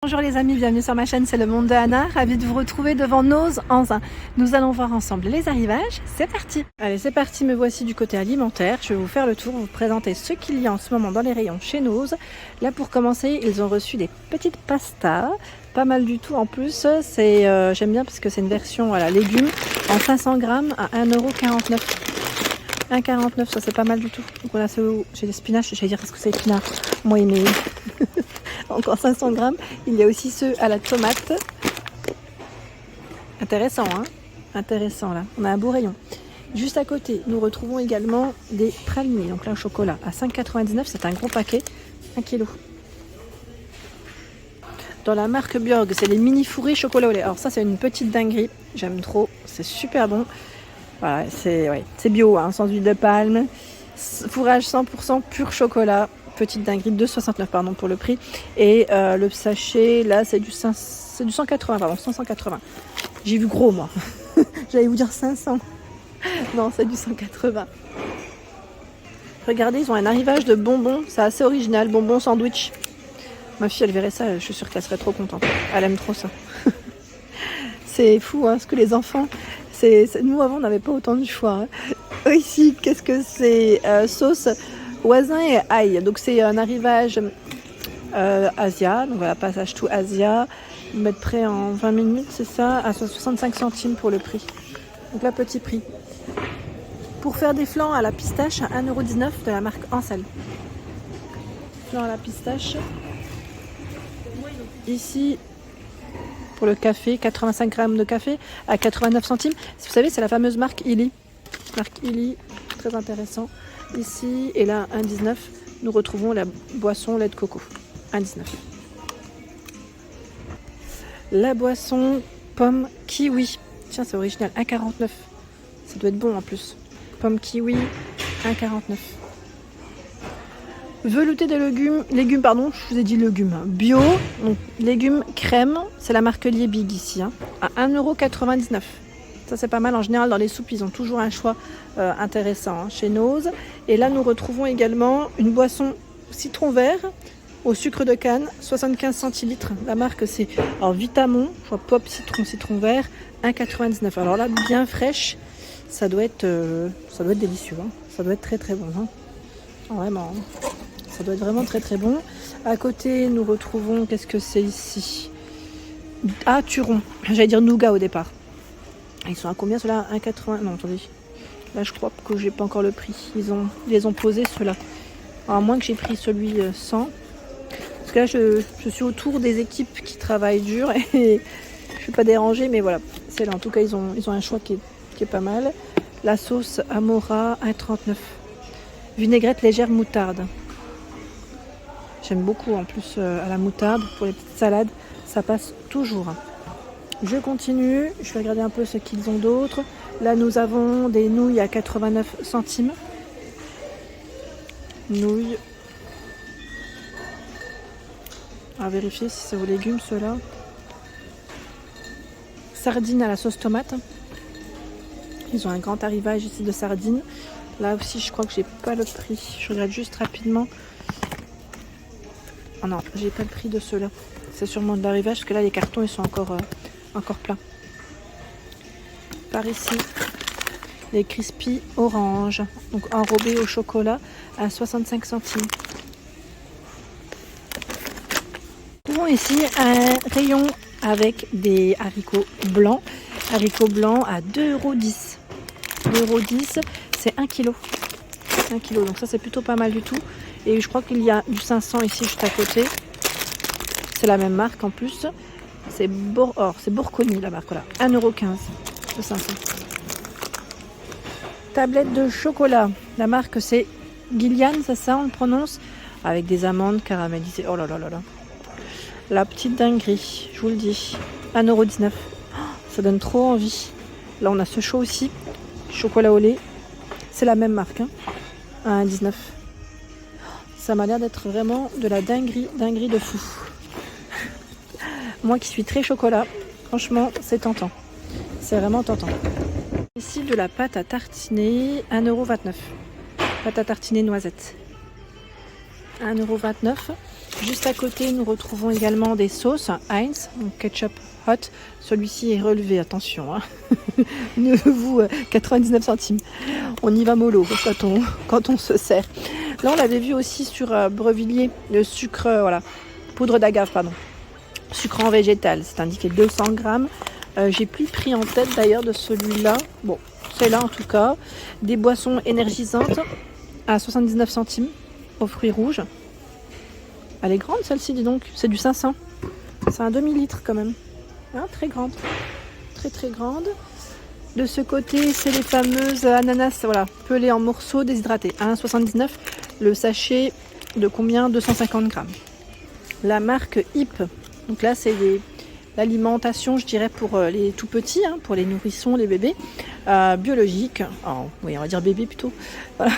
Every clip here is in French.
Bonjour les amis, bienvenue sur ma chaîne, c'est le monde de Anna, ravie de vous retrouver devant Nose en Zin. Nous allons voir ensemble les arrivages, c'est parti. Allez c'est parti, me voici du côté alimentaire, je vais vous faire le tour, vous présenter ce qu'il y a en ce moment dans les rayons chez Nose. Là pour commencer, ils ont reçu des petites pastas, pas mal du tout en plus, j'aime bien parce que c'est une version voilà, légumes en 500 grammes à 1,49 €. 1,49 €, ça c'est pas mal du tout. Donc voilà, j'ai des spinaches, j'allais dire est-ce que c'est épinard, moi mais encore 500 grammes. Il y a aussi ceux à la tomate. Intéressant, hein? Intéressant là. On a un beau rayon. Juste à côté, nous retrouvons également des pralines. Donc là, au chocolat à 5,99 €. C'est un gros paquet, 1 kg. Dans la marque Björg, c'est les mini fourrés chocolat au lait. Alors ça, c'est une petite dinguerie. J'aime trop. C'est super bon. Voilà, c'est bio, hein, sans huile de palme. Fourrage 100% pur chocolat. Petite dinguerie, 2,69 € pardon pour le prix. Et le sachet, là, c'est du 180, pardon, 180. J'ai vu gros, moi. J'allais vous dire 500. Non, c'est du 180. Regardez, ils ont un arrivage de bonbons. C'est assez original, bonbons sandwich. Ma fille, elle verrait ça, je suis sûre qu'elle serait trop contente. Elle aime trop ça. C'est fou, hein, ce que les enfants... Nous, avant, on n'avait pas autant de choix. Hein. Ici, qu'est-ce que c'est sauce Voisin et ail, donc c'est un arrivage Asia, donc voilà, passage tout Asia, mettre prêt en 20 minutes, c'est ça, à 65 centimes pour le prix. Donc là, petit prix. Pour faire des flans à la pistache, à 1,19 € de la marque Ansel. Flan à la pistache. Ici, pour le café, 85 grammes de café à 89 centimes. Vous savez, c'est la fameuse marque Illy. Marque Illy, très intéressant. Ici et là 1,19 €, nous retrouvons la boisson lait de coco, 1,19 €. La boisson pomme kiwi, tiens c'est original, 1,49 €. Ça doit être bon en plus. Pomme kiwi, 1,49 €. Velouté de légumes pardon, je vous ai dit légumes, bio, donc légumes crème, c'est la marque Liebig ici, hein, à 1,99 €. Ça c'est pas mal, en général dans les soupes ils ont toujours un choix intéressant hein, chez Nose. Et là nous retrouvons également une boisson citron vert au sucre de canne, 75 centilitres. La marque c'est Vitamon, je vois Pop citron vert, 1,99 €. Alors là bien fraîche, ça doit être délicieux, hein. Ça doit être très très bon. Hein. Vraiment, hein. Ça doit être vraiment très très bon. À côté nous retrouvons, qu'est-ce que c'est ici? Ah Turon, j'allais dire nougat au départ. Ils sont à combien ceux-là? 1,80 €. Non, attendez. Là, je crois que j'ai pas encore le prix. Ils les ont posés ceux-là. À moins que j'ai pris celui 100. Parce que là, je suis autour des équipes qui travaillent dur et je suis pas dérangée. Mais voilà, c'est là. En tout cas, ils ont un choix qui est pas mal. La sauce Amora, 1,39 €. Vinaigrette légère moutarde. J'aime beaucoup en plus à la moutarde pour les petites salades. Ça passe toujours. Je continue, je vais regarder un peu ce qu'ils ont d'autre. Là, nous avons des nouilles à 89 centimes. Nouilles. On va vérifier si c'est aux légumes, ceux-là. Sardines à la sauce tomate. Ils ont un grand arrivage ici de sardines. Là aussi, je crois que j'ai pas le prix. Je regarde juste rapidement. Oh non, j'ai pas le prix de ceux-là. C'est sûrement de l'arrivage parce que là, les cartons, ils sont encore plein. Par ici, les crispy orange, donc enrobés au chocolat à 65 centimes. Nous avons ici un rayon avec des haricots blancs. Haricots blancs à 2,10 €. 2,10 €, c'est 1 kg. 1 kg, donc ça c'est plutôt pas mal du tout. Et je crois qu'il y a du 500 ici juste à côté. C'est la même marque en plus. C'est Bourconi la marque là. 1,15 € de 500. Tablette de chocolat. La marque c'est Gillian, c'est ça on le prononce. Avec des amandes caramélisées. Oh là là là là. La petite dinguerie, je vous le dis. 1,19 €. Ça donne trop envie. Là on a ce chaud aussi. Chocolat au lait. C'est la même marque. Hein. 1,19 €. Ça m'a l'air d'être vraiment de la dinguerie de fou. Moi qui suis très chocolat, franchement, c'est tentant. C'est vraiment tentant. Ici, de la pâte à tartiner, 1,29 €. Pâte à tartiner noisette. 1,29 €. Juste à côté, nous retrouvons également des sauces Heinz, donc ketchup hot. Celui-ci est relevé, attention, hein. Ne vous 99 centimes. On y va mollo quand on se sert. Là, on l'avait vu aussi sur Brevilliers, le sucre, voilà, poudre d'agave, pardon. Sucre en végétal, c'est indiqué 200 grammes. J'ai plus le prix en tête d'ailleurs de celui-là. Bon, c'est là en tout cas. Des boissons énergisantes à 79 centimes aux fruits rouges. Elle est grande celle-ci, dis donc. C'est du 500. C'est un demi-litre quand même. Hein, très grande. Très très grande. De ce côté, c'est les fameuses ananas, voilà, pelées en morceaux déshydratés. 1,79. Le sachet de combien? 250 grammes. La marque HIP. Donc là, c'est l'alimentation, je dirais, pour les tout petits, hein, pour les nourrissons, les bébés. Biologique. Oh, oui, on va dire bébé plutôt. Voilà.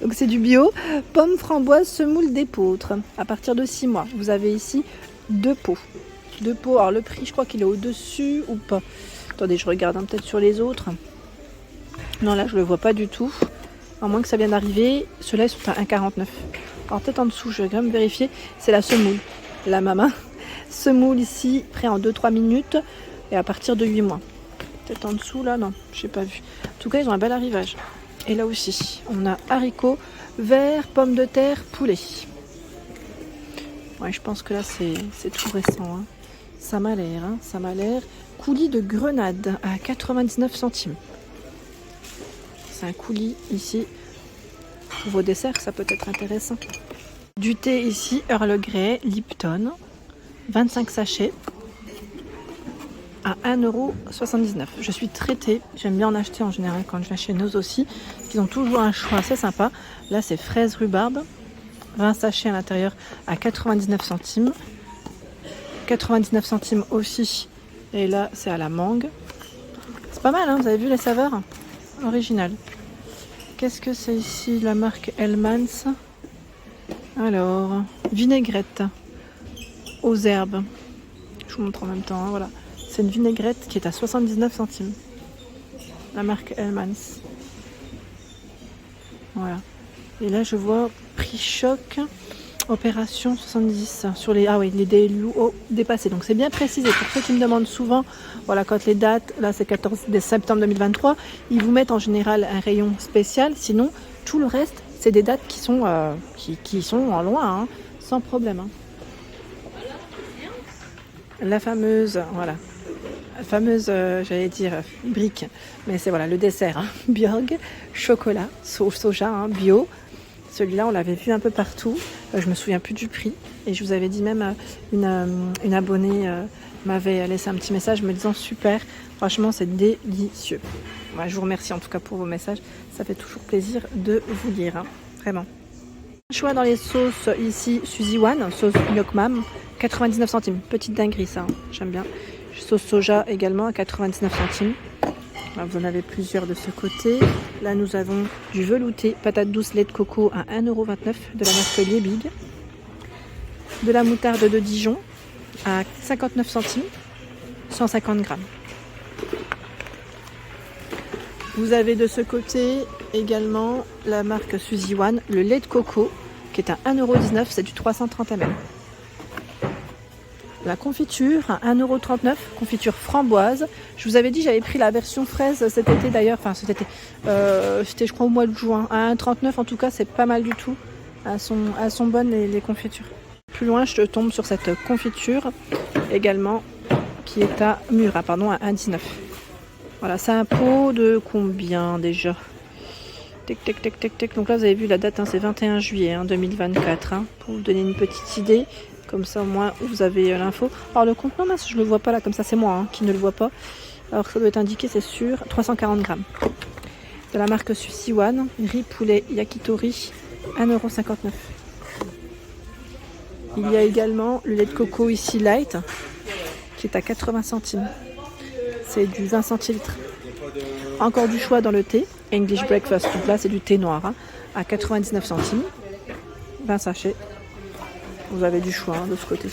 Donc c'est du bio. Pommes, framboises, semoule d'épeautre. À partir de 6 mois. Vous avez ici 2 pots. 2 pots. Alors le prix, je crois qu'il est au-dessus ou pas. Attendez, je regarde peut-être sur les autres. Non, là, je le vois pas du tout. À moins que ça vienne d'arriver. Ceux-là, ils sont à 1,49. Alors peut-être en dessous, je vais quand même vérifier. C'est la semoule. La maman. Semoule ici, prêt en 2-3 minutes. Et à partir de 8 mois. Peut-être en dessous, là, non. Je n'ai pas vu. En tout cas, ils ont un bel arrivage. Et là aussi, on a haricots, verts, pommes de terre, poulet. Ouais, je pense que là, c'est tout récent. Hein. Ça m'a l'air, hein, ça m'a l'air. Coulis de grenade à 99 centimes. C'est un coulis ici. Pour vos desserts, ça peut être intéressant. Du thé ici, Earl Grey, Lipton. 25 sachets. À 1,79 €. Je suis traitée. J'aime bien en acheter en général quand je viens chez nous aussi. Ils ont toujours un choix assez sympa. Là, c'est fraise rhubarbe. 20 sachets à l'intérieur à 99 centimes. 99 centimes aussi. Et là, c'est à la mangue. C'est pas mal, hein, vous avez vu les saveurs? Original. Qu'est-ce que c'est ici? La marque Hellmann's. Alors, vinaigrette aux herbes. Je vous montre en même temps, hein, voilà. C'est une vinaigrette qui est à 79 centimes. La marque Hellmann's. Voilà. Et là, je vois prix choc, opération 70 sur les les DLUO dépassés. Donc c'est bien précisé. Pour ceux qui me demandent souvent, voilà, quand les dates, là c'est 14 septembre 2023, ils vous mettent en général un rayon spécial. Sinon, tout le reste, c'est des dates qui sont en loin, hein, sans problème. Hein. La fameuse, voilà. J'allais dire brique, mais c'est voilà le dessert, hein. Björg, chocolat, soja, hein, bio. Celui-là, on l'avait vu un peu partout. Je me souviens plus du prix. Et je vous avais dit même une abonnée m'avait laissé un petit message me disant super. Franchement, c'est délicieux. Ouais, je vous remercie en tout cas pour vos messages. Ça fait toujours plaisir de vous lire, hein, vraiment. Choix dans les sauces ici, Suzy One, sauce Gnocchi, 99 centimes. Petite dinguerie ça, hein. J'aime bien. Sauce soja également à 99 centimes. Alors, vous en avez plusieurs de ce côté. Là, nous avons du velouté, patate douce, lait de coco à 1,29 € de la marque Liebig. De la moutarde de Dijon à 59 centimes, 150 grammes. Vous avez de ce côté également la marque Suzy One, le lait de coco qui est à 1,19 €, c'est du 330 ml. La confiture à 1,39 €, confiture framboise. Je vous avais dit, j'avais pris la version fraise cet été d'ailleurs, enfin cet été, c'était je crois au mois de juin. À 1,39 € en tout cas, c'est pas mal du tout. Elles sont bonnes les confitures. Plus loin, je tombe sur cette confiture également qui est à Murat, à 1,19 €. Voilà, c'est un pot de combien déjà? Tac. Donc là, vous avez vu la date, hein, c'est 21 juillet 2024, hein, pour vous donner une petite idée. Comme ça, au moins, vous avez l'info. Alors, le contenant, mince, je ne le vois pas là. Comme ça, c'est moi qui ne le vois pas. Alors, ça doit être indiqué, c'est sûr. 340 grammes. De la marque Suzy One. Riz poulet yakitori. 1,59 €. Il y a également le lait de coco ici light. Qui est à 80 centimes. C'est du 20 centilitres. Encore du choix dans le thé. English Breakfast. Donc là, c'est du thé noir. Hein, à 99 centimes. 20 sachets. Vous avez du choix, hein, de ce côté.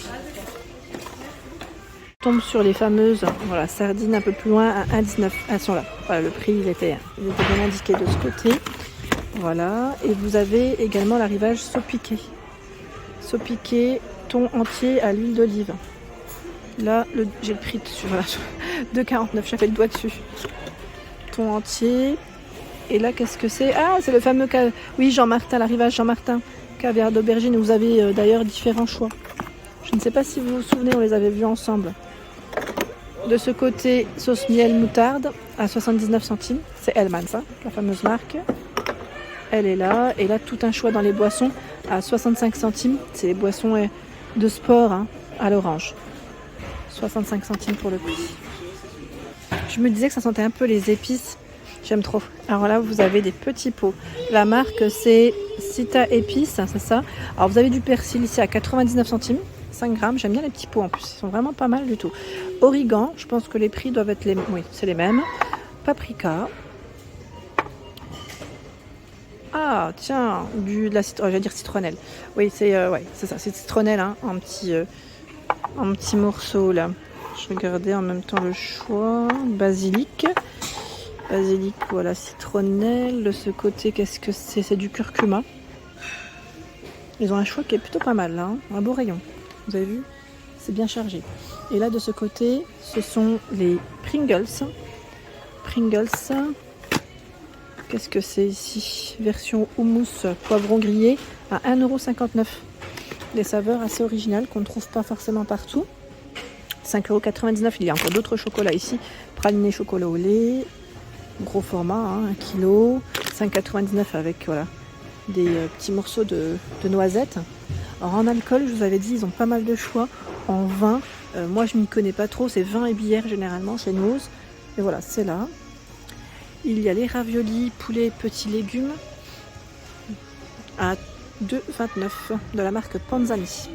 On tombe sur les fameuses sardines un peu plus loin à 1,19 €. Elles sont là. Voilà, le prix il était bien indiqué de ce côté. Voilà. Et vous avez également l'arrivage saupiqué. saupiqué, thon entier à l'huile d'olive. Là, j'ai le prix dessus, voilà, 2,49, j'avais le doigt dessus. Thon entier. Et là, qu'est-ce que c'est? Ah, c'est le fameux oui, Jean-Martin, l'arrivage Jean-Martin. Caviar d'aubergine. Vous avez d'ailleurs différents choix. Je ne sais pas si vous vous souvenez, on les avait vus ensemble. De ce côté, sauce miel moutarde à 79 centimes. C'est Hellmann's, hein, la fameuse marque. Elle est là. Et là, tout un choix dans les boissons à 65 centimes. C'est les boissons de sport, hein, à l'orange. 65 centimes pour le prix. Je me disais que ça sentait un peu les épices. J'aime trop. Alors là, vous avez des petits pots. La marque, c'est Cita Épices, c'est ça. Alors, vous avez du persil ici à 99 centimes, 5 grammes. J'aime bien les petits pots en plus. Ils sont vraiment pas mal du tout. Origan, je pense que les prix doivent être les mêmes. Oui, c'est les mêmes. Paprika. Ah, tiens, de la j'allais dire citronnelle. Oui, c'est ça. C'est citronnelle, hein, en petits morceaux là. Je regardais en même temps le choix. Basilic. Basilic, voilà, citronnelle. De ce côté, qu'est-ce que c'est? C'est du curcuma. Ils ont un choix qui est plutôt pas mal là, hein. Un beau rayon. Vous avez vu? C'est bien chargé. Et là, de ce côté, ce sont les Pringles. Pringles. Qu'est-ce que c'est ici? Version houmous poivron grillé à 1,59 €. Des saveurs assez originales qu'on ne trouve pas forcément partout. 5,99 €. Il y a encore d'autres chocolats ici. Praliné chocolat au lait. Gros format, hein, 1 kg, 5,99 € avec voilà, des petits morceaux de noisettes. Alors en alcool, je vous avais dit, ils ont pas mal de choix. En vin, moi je m'y connais pas trop, c'est vin et bière généralement chez Noz. Et voilà, c'est là. Il y a les raviolis, poulet, petits légumes à 2,29 € de la marque Panzani.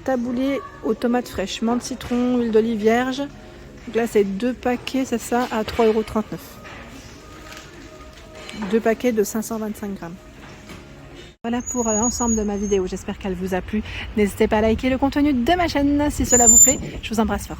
Taboulé aux tomates fraîches, menthe citron, huile d'olive vierge. Donc là c'est 2 paquets, c'est ça, à 3,39 €. 2 paquets de 525 grammes. Voilà pour l'ensemble de ma vidéo, j'espère qu'elle vous a plu. N'hésitez pas à liker le contenu de ma chaîne si cela vous plaît. Je vous embrasse fort.